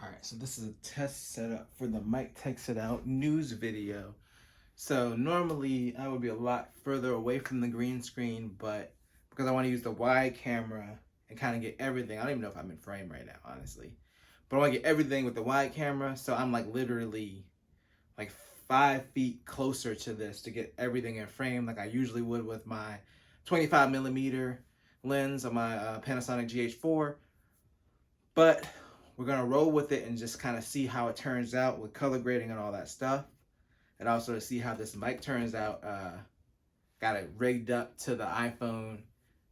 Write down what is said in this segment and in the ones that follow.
Alright, so this is a test setup for the Mike Takes It Out news video. So normally I would be a lot further away from the green screen, but because I want to use the wide camera and kind of get everything, I don't even know if I'm in frame right now, honestly. But I want to get everything with the wide camera, so I'm like literally like 5 feet closer to this to get everything in frame like I usually would with my 25 millimeter lens on my Panasonic GH4. But we're gonna roll with it and just kind of see how it turns out with color grading and all that stuff, and also to see how this mic turns out. Got it rigged up to the iPhone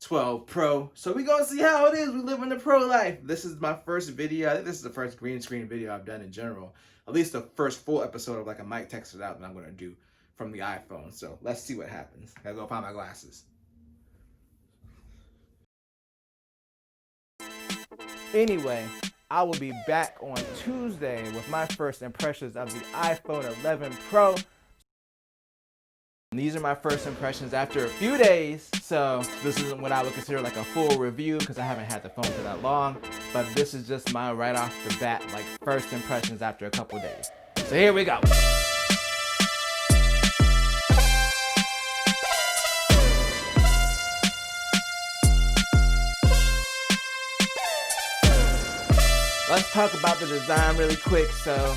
12 Pro, so we gonna see how it is. We live in the pro life. This is my first video. I think this is the first green screen video I've done in general. At least the first full episode of like a mic texted out that I'm gonna do from the iPhone. So let's see what happens. Gotta go find my glasses. Anyway, I will be back on Tuesday with my first impressions of the iPhone 11 Pro. These are my first impressions after a few days, so this isn't what I would consider like a full review because I haven't had the phone for that long, but this is just my right off the bat like first impressions after a couple days. So here we go. Let's talk about the design really quick. So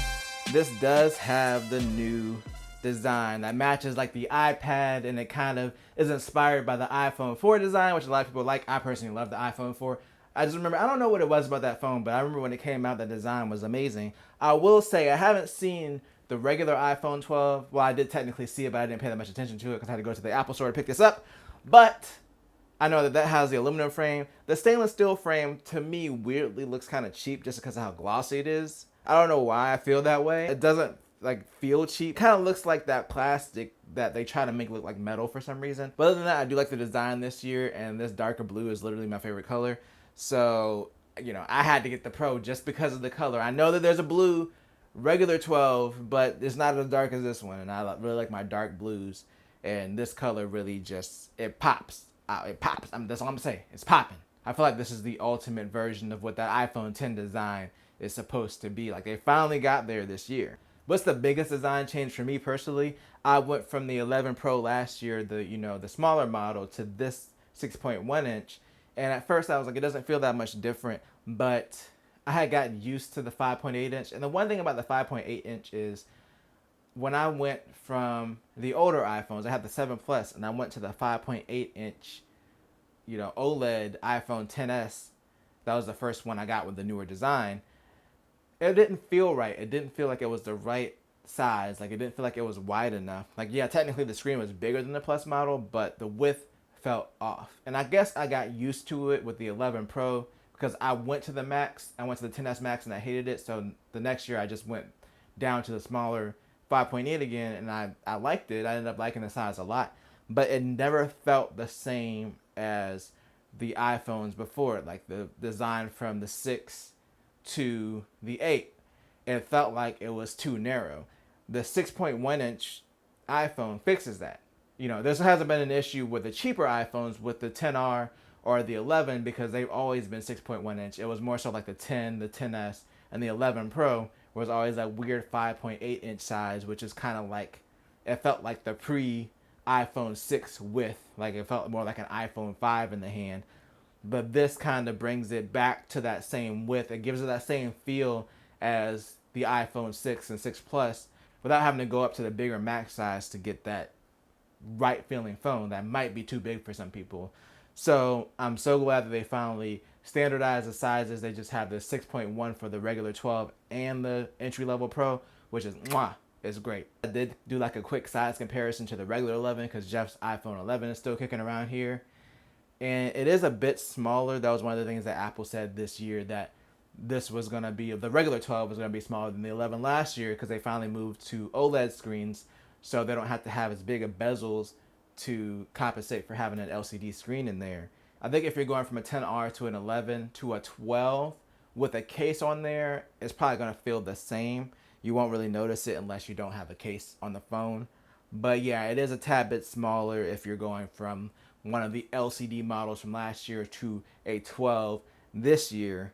this does have the new design that matches like the iPad, and it kind of is inspired by the iPhone 4 design, which a lot of people like. I personally love the iPhone 4. I just remember, I don't know what it was about that phone, but I remember when it came out, the design was amazing. I will say I haven't seen the regular iPhone 12. Well, I did technically see it, but I didn't pay that much attention to it because I had to go to the Apple store to pick this up. But I know that has the aluminum frame. The stainless steel frame, to me, weirdly looks kind of cheap just because of how glossy it is. I don't know why I feel that way. It doesn't like feel cheap. Kind of looks like that plastic that they try to make look like metal for some reason. But other than that, I do like the design this year, and this darker blue is literally my favorite color. So, you know, I had to get the Pro just because of the color. I know that there's a blue regular 12, but it's not as dark as this one, and I really like my dark blues. And this color really just, it pops. It pops. That's all I'm saying. It's popping. I feel like this is the ultimate version of what that iPhone 10 design is supposed to be. Like, they finally got there this year. What's the biggest design change for me personally? I went from the 11 Pro last year, the smaller model, to this 6.1 inch. And at first I was like, it doesn't feel that much different, but I had gotten used to the 5.8 inch. And the one thing about the 5.8 inch is when I went from the older iPhones, I had the 7 Plus, and I went to the 5.8 inch, OLED iPhone XS. That was the first one I got with the newer design. It didn't feel right. It didn't feel like it was the right size. Like, it didn't feel like it was wide enough. Like, yeah, technically the screen was bigger than the Plus model, but the width felt off. And I guess I got used to it with the 11 Pro because I went to the Max. I went to the XS Max and I hated it. So the next year I just went down to the smaller 5.8 again, and I liked it. I ended up liking the size a lot, but it never felt the same as the iPhones before it, like the design from the 6 to the 8. It felt like it was too narrow. The 6.1 inch iPhone fixes that. This hasn't been an issue with the cheaper iPhones with the 10R or the 11 because they've always been 6.1 inch. It was more so like the 10, the 10S, and the 11 Pro was always that weird 5.8 inch size, which is kind of like, it felt like the pre-iPhone 6 width. Like, it felt more like an iPhone 5 in the hand. But this kind of brings it back to that same width. It gives it that same feel as the iPhone 6 and 6 Plus without having to go up to the bigger max size to get that right feeling phone that might be too big for some people. So I'm so glad that they finally standardized the sizes. They just have the 6.1 for the regular 12 and the entry-level Pro, which is it's great. I did do like a quick size comparison to the regular 11 because Jeff's iPhone 11 is still kicking around here. And it is a bit smaller. That was one of the things that Apple said this year, that this was going to be, the regular 12 was going to be smaller than the 11 last year because they finally moved to OLED screens, so they don't have to have as big of bezels to compensate for having an LCD screen in there. I think if you're going from a 10R to an 11 to a 12 with a case on there, it's probably going to feel the same. You won't really notice it unless you don't have a case on the phone. But yeah, it is a tad bit smaller if you're going from one of the LCD models from last year to a 12 this year.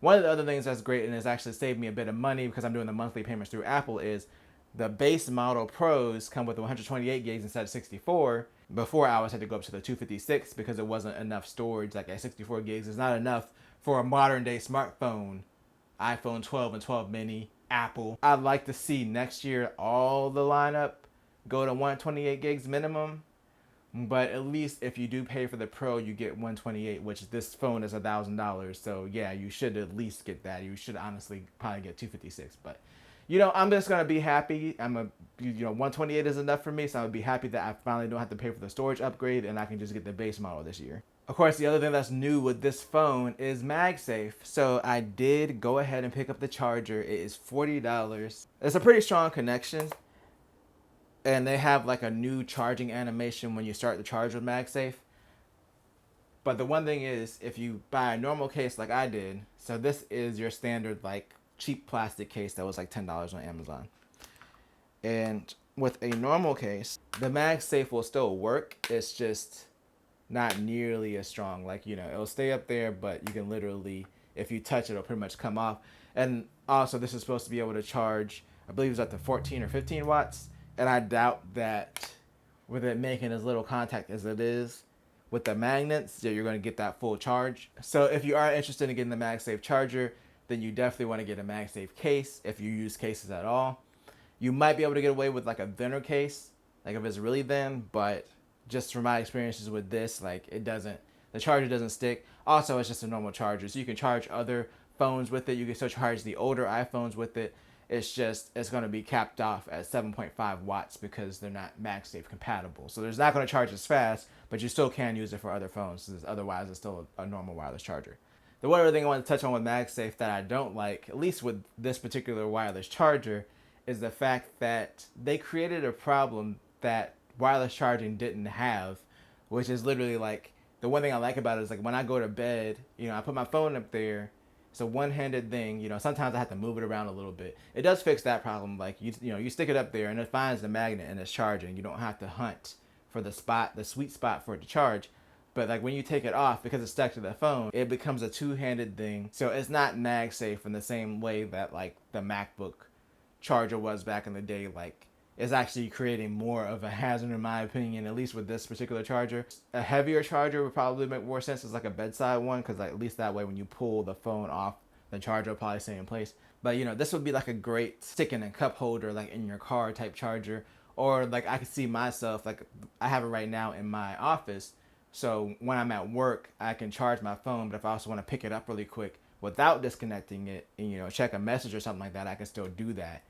One of the other things that's great and has actually saved me a bit of money because I'm doing the monthly payments through Apple is the base model Pros come with 128 gigs instead of 64. Before I always had to go up to the 256 because it wasn't enough storage. Like at 64 gigs is not enough for a modern day smartphone. iPhone 12 and 12 mini, Apple. I'd like to see next year all the lineup go to 128 gigs minimum. But at least if you do pay for the Pro, you get 128, which this phone is $1,000. So yeah, you should at least get that. You should honestly probably get 256. But I'm just gonna be happy. 128 is enough for me, so I'm gonna be happy that I finally don't have to pay for the storage upgrade and I can just get the base model this year. Of course, the other thing that's new with this phone is MagSafe. So I did go ahead and pick up the charger. It is $40. It's a pretty strong connection. And they have like a new charging animation when you start the charge with MagSafe. But the one thing is, if you buy a normal case like I did, so this is your standard like cheap plastic case that was like $10 on Amazon. And with a normal case, the MagSafe will still work. It's just not nearly as strong. Like, it'll stay up there, but you can literally, if you touch it, it'll pretty much come off. And also, this is supposed to be able to charge, I believe it's up to 14 or 15 watts. And I doubt that with it making as little contact as it is with the magnets, that you're going to get that full charge. So if you are interested in getting the MagSafe charger, then you definitely want to get a MagSafe case if you use cases at all. You might be able to get away with like a thinner case, like if it's really thin, but just from my experiences with this, like the charger doesn't stick. Also, it's just a normal charger. So you can charge other phones with it. You can still charge the older iPhones with it. It's going to be capped off at 7.5 watts because they're not MagSafe compatible. So it's not going to charge as fast, but you still can use it for other phones. Otherwise, it's still a normal wireless charger. The one other thing I want to touch on with MagSafe that I don't like, at least with this particular wireless charger, is the fact that they created a problem that wireless charging didn't have, which is literally like, the one thing I like about it is like when I go to bed, I put my phone up there. It's a one-handed thing. Sometimes I have to move it around a little bit. It does fix that problem. Like you stick it up there and it finds the magnet and it's charging. You don't have to hunt for the sweet spot for it to charge. But like when you take it off, because it's stuck to the phone, it becomes a two-handed thing. So it's not MagSafe in the same way that like the MacBook charger was back in the day. Like it's actually creating more of a hazard in my opinion, at least with this particular charger. A heavier charger would probably make more sense as like a bedside one, because like at least that way when you pull the phone off, the charger will probably stay in place. But this would be like a great stick in a cup holder, like in your car type charger. Or like I could see myself, like I have it right now in my office. So when I'm at work, I can charge my phone, but if I also want to pick it up really quick without disconnecting it and check a message or something like that, I can still do that.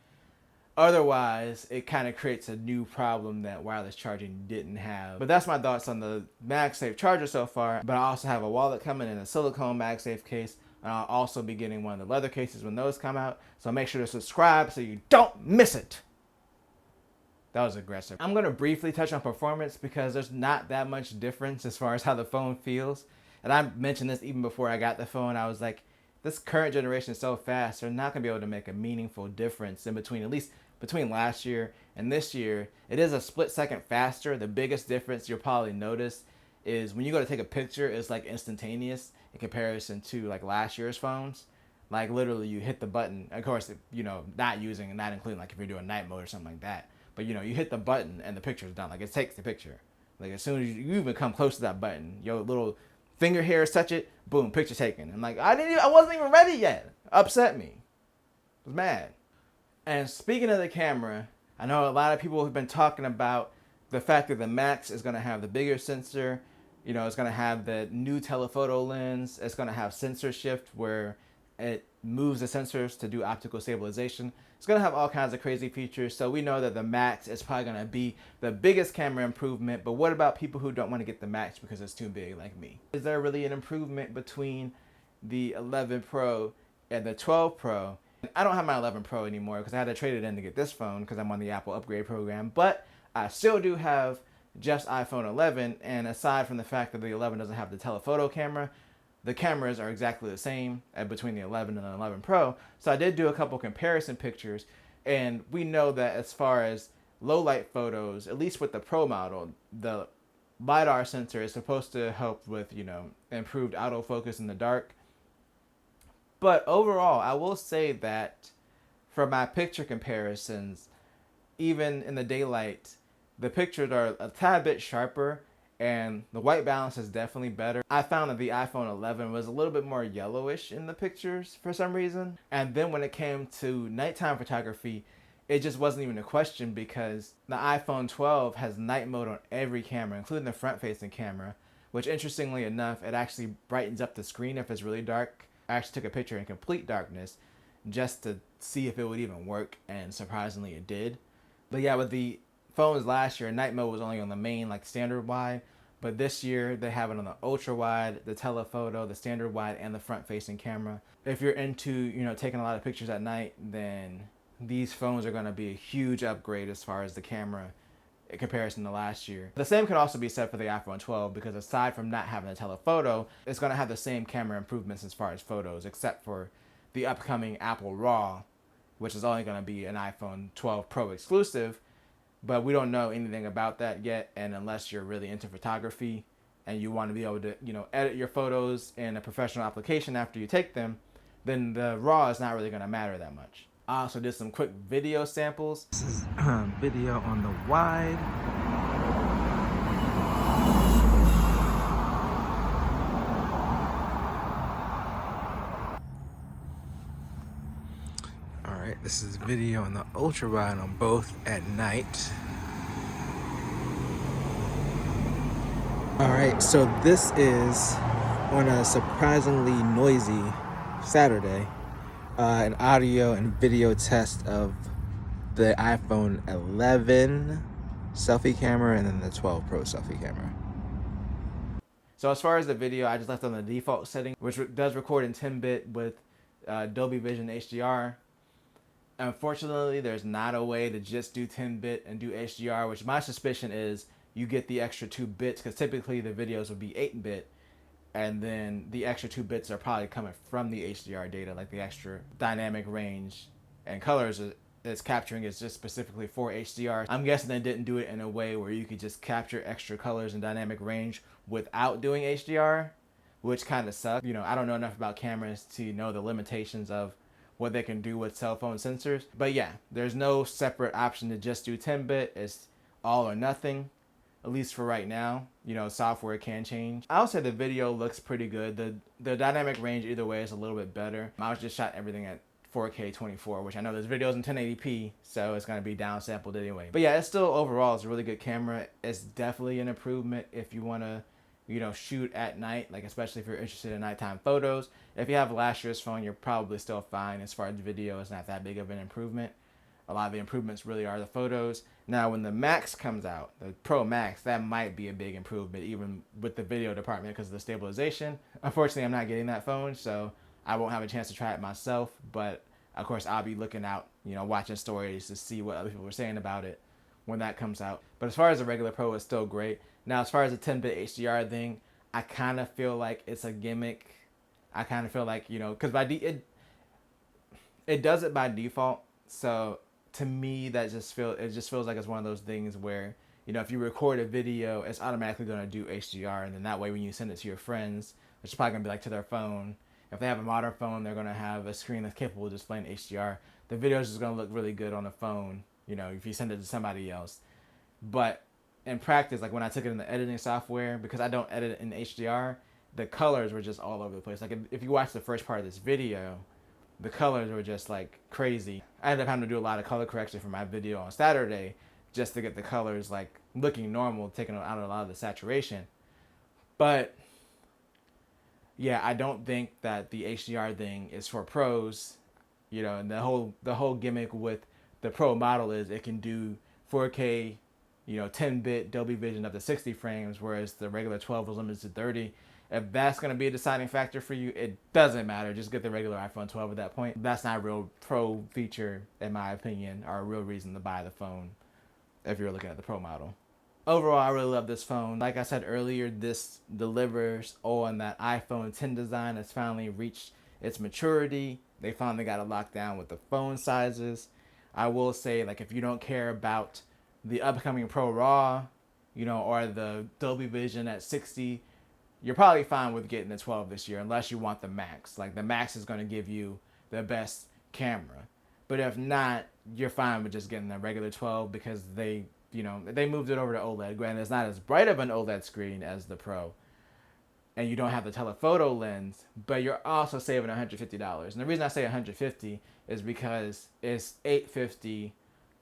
Otherwise, it kind of creates a new problem that wireless charging didn't have. But that's my thoughts on the MagSafe charger so far. But I also have a wallet coming in a silicone MagSafe case. And I'll also be getting one of the leather cases when those come out. So make sure to subscribe so you don't miss it. That was aggressive. I'm going to briefly touch on performance because there's not that much difference as far as how the phone feels. And I mentioned this even before I got the phone. I was like, this current generation is so fast, they're not going to be able to make a meaningful difference in between, at least between last year and this year. It is a split second faster. The biggest difference you'll probably notice is when you go to take a picture, it's like instantaneous in comparison to like last year's phones. Like literally you hit the button, of course, not including like if you're doing night mode or something like that. But you hit the button and the picture's done. Like it takes the picture. Like as soon as you even come close to that button, your little finger hairs touch it, boom, picture taken. And like I wasn't even ready yet. Upset me. I was mad. And speaking of the camera, I know a lot of people have been talking about the fact that the Max is going to have the bigger sensor. It's going to have the new telephoto lens. It's going to have sensor shift where it moves the sensors to do optical stabilization. It's going to have all kinds of crazy features. So we know that the Max is probably going to be the biggest camera improvement. But what about people who don't want to get the Max because it's too big like me? Is there really an improvement between the 11 Pro and the 12 Pro? I don't have my 11 Pro anymore because I had to trade it in to get this phone because I'm on the Apple upgrade program. But I still do have Jeff's iPhone 11. And aside from the fact that the 11 doesn't have the telephoto camera, the cameras are exactly the same between the 11 and the 11 Pro. So I did do a couple comparison pictures. And we know that as far as low light photos, at least with the Pro model, the LiDAR sensor is supposed to help with, improved autofocus in the dark. But overall, I will say that for my picture comparisons, even in the daylight, the pictures are a tad bit sharper and the white balance is definitely better. I found that the iPhone 11 was a little bit more yellowish in the pictures for some reason. And then when it came to nighttime photography, it just wasn't even a question because the iPhone 12 has night mode on every camera, including the front-facing camera, which interestingly enough, it actually brightens up the screen if it's really dark. I actually took a picture in complete darkness just to see if it would even work, and surprisingly it did. But yeah, with the phones last year, night mode was only on the main, like standard wide, but this year they have it on the ultra wide, the telephoto, the standard wide, and the front facing camera. If you're into, taking a lot of pictures at night, then these phones are going to be a huge upgrade as far as the camera in comparison to last year. The same could also be said for the iPhone 12 because aside from not having a telephoto, it's going to have the same camera improvements as far as photos, except for the upcoming Apple RAW, which is only going to be an iPhone 12 Pro exclusive, but we don't know anything about that yet. And unless you're really into photography and you want to be able to, edit your photos in a professional application after you take them, then the RAW is not really going to matter that much. I also did some quick video samples. This is video on the wide. Alright, this is video on the ultra wide on both at night. Alright, so this is on a surprisingly noisy Saturday. An audio and video test of the iPhone 11 selfie camera and then the 12 Pro selfie camera. So as far as the video, I just left on the default setting, which does record in 10-bit with Dolby Vision HDR. Unfortunately, there's not a way to just do 10-bit and do HDR, which my suspicion is you get the extra 2 bits because typically the videos would be 8-bit. And then the extra 2 bits are probably coming from the HDR data, like the extra dynamic range and colors it's capturing is just specifically for HDR. I'm guessing they didn't do it in a way where you could just capture extra colors and dynamic range without doing HDR, which kind of sucks. I don't know enough about cameras to know the limitations of what they can do with cell phone sensors. But yeah, there's no separate option to just do 10-bit. It's all or nothing. At least for right now. Software can change. I'll say the video looks pretty good. The dynamic range either way is a little bit better. I was just shot everything at 4K 24, which I know there's videos in 1080p, so it's going to be downsampled anyway. But yeah, it's still overall, it's a really good camera. It's definitely an improvement if you want to, shoot at night, like especially if you're interested in nighttime photos. If you have last year's phone, you're probably still fine as far as video. It's not that big of an improvement. A lot of the improvements really are the photos. Now, when the Max comes out, the Pro Max, that might be a big improvement, even with the video department because of the stabilization. Unfortunately, I'm not getting that phone, so I won't have a chance to try it myself. But, of course, I'll be looking out, watching stories to see what other people are saying about it when that comes out. But as far as the regular Pro, it's still great. Now, as far as the 10-bit HDR thing, I kind of feel like it's a gimmick. I kind of feel like, because it does it by default. So to me, it just feels like it's one of those things where, if you record a video, it's automatically going to do HDR. And then that way, when you send it to your friends, which is probably going to be like to their phone, if they have a modern phone, they're going to have a screen that's capable of displaying HDR. The video is just going to look really good on the phone, if you send it to somebody else. But in practice, like when I took it in the editing software, because I don't edit it in HDR, the colors were just all over the place. Like if you watch the first part of this video, the colors were just like crazy. I ended up having to do a lot of color correction for my video on Saturday just to get the colors like looking normal, taking out a lot of the saturation. But yeah, I don't think that the HDR thing is for pros, and the whole gimmick with the Pro model is it can do 4K, 10-bit Dolby Vision up to 60 frames, whereas the regular 12 was limited to 30. If that's going to be a deciding factor for you, it doesn't matter. Just get the regular iPhone 12 at that point. That's not a real pro feature, in my opinion, or a real reason to buy the phone if you're looking at the Pro model. Overall, I really love this phone. Like I said earlier, this delivers on that iPhone 10 design. It's finally reached its maturity. They finally got it locked down with the phone sizes. I will say, like, if you don't care about the upcoming Pro RAW, or the Dolby Vision at 60 you're probably fine with getting the 12 this year, unless you want the Max. Like the Max is going to give you the best camera. But if not, you're fine with just getting the regular 12 because they moved it over to OLED. Granted, it's not as bright of an OLED screen as the Pro, and you don't have the telephoto lens, but you're also saving $150. And the reason I say $150 is because it's $850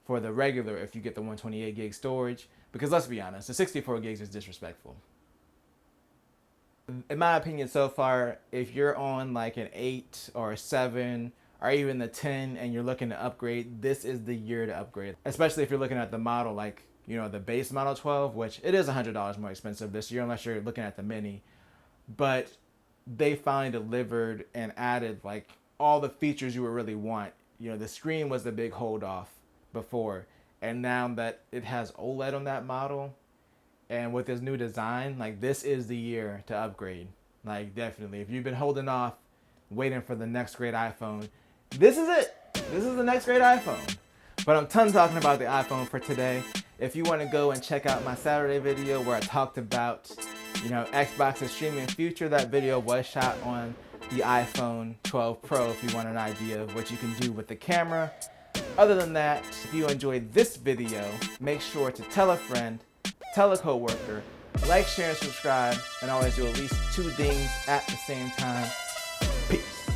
for the regular if you get the 128 gig storage. Because let's be honest, the 64 gigs is disrespectful. In my opinion so far, if you're on like an 8 or a 7 or even the 10 and you're looking to upgrade, this is the year to upgrade. Especially if you're looking at the model like, the base model 12, which it is $100 more expensive this year unless you're looking at the mini. But they finally delivered and added like all the features you would really want. The screen was the big hold off before, and now that it has OLED on that model and with this new design, like this is the year to upgrade. Like definitely, if you've been holding off waiting for the next great iPhone, this is it. This is the next great iPhone. But I'm done talking about the iPhone for today. If you want to go and check out my Saturday video where I talked about Xbox's streaming future, that video was shot on the iPhone 12 Pro if you want an idea of what you can do with the camera. Other than that, if you enjoyed this video, make sure to tell a friend, tell a coworker, like, share, and subscribe, and always do at least 2 things at the same time. Peace.